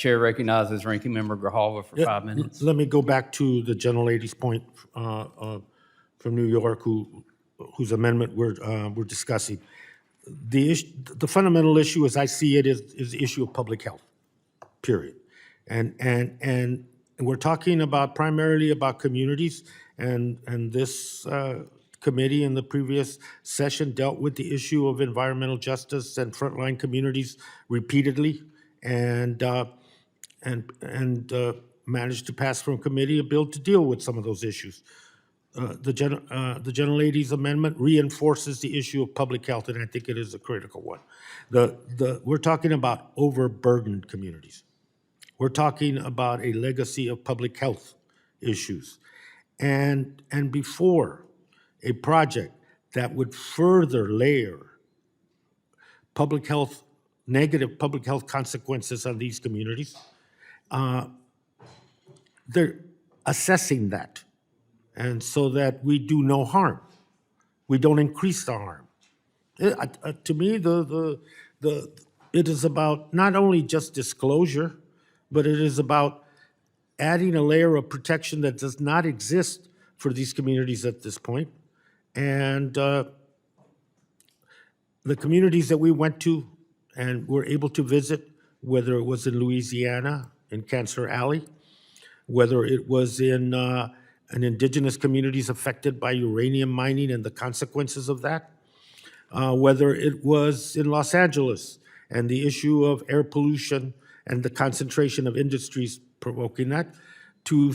Chair recognizes Ranking Member Grijalva for 5 minutes. Let me go back to the gentlelady's point from New York, whose amendment we're discussing. The fundamental issue, as I see it, is the issue of public health, period. And we're talking about primarily about communities, and this committee in the previous session dealt with the issue of environmental justice and frontline communities repeatedly, and managed to pass from committee a bill to deal with some of those issues. The gentlelady's amendment reinforces the issue of public health, and I think it is a critical one. We're talking about overburdened communities. We're talking about a legacy of public health issues. And before a project that would further layer negative public health consequences on these communities, they're assessing that, and so that we do no harm. We don't increase the harm. To me, it is about not only just disclosure, but it is about adding a layer of protection that does not exist for these communities at this point. And the communities that we went to and were able to visit, whether it was in Louisiana, in Cancer Alley, whether it was in indigenous communities affected by uranium mining and the consequences of that, whether it was in Los Angeles and the issue of air pollution and the concentration of industries provoking that, to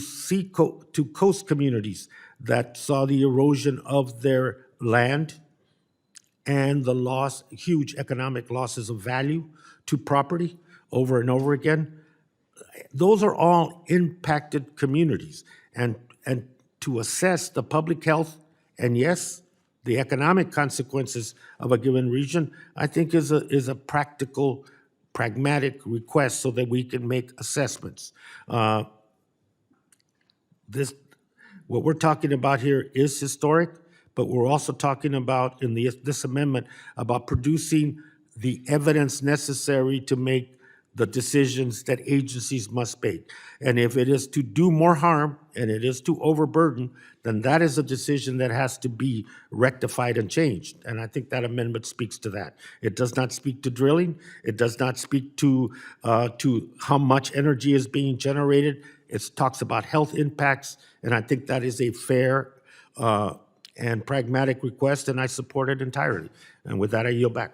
coast communities that saw the erosion of their land and the huge economic losses of value to property over and over again. Those are all impacted communities. And to assess the public health and, yes, the economic consequences of a given region, I think is a practical, pragmatic request so that we can make assessments. What we're talking about here is historic, but we're also talking about, in this amendment, about producing the evidence necessary to make the decisions that agencies must make. And if it is to do more harm and it is to overburden, then that is a decision that has to be rectified and changed. And I think that amendment speaks to that. It does not speak to drilling. It does not speak to how much energy is being generated. It talks about health impacts, and I think that is a fair and pragmatic request, and I support it entirely. And with that, I yield back.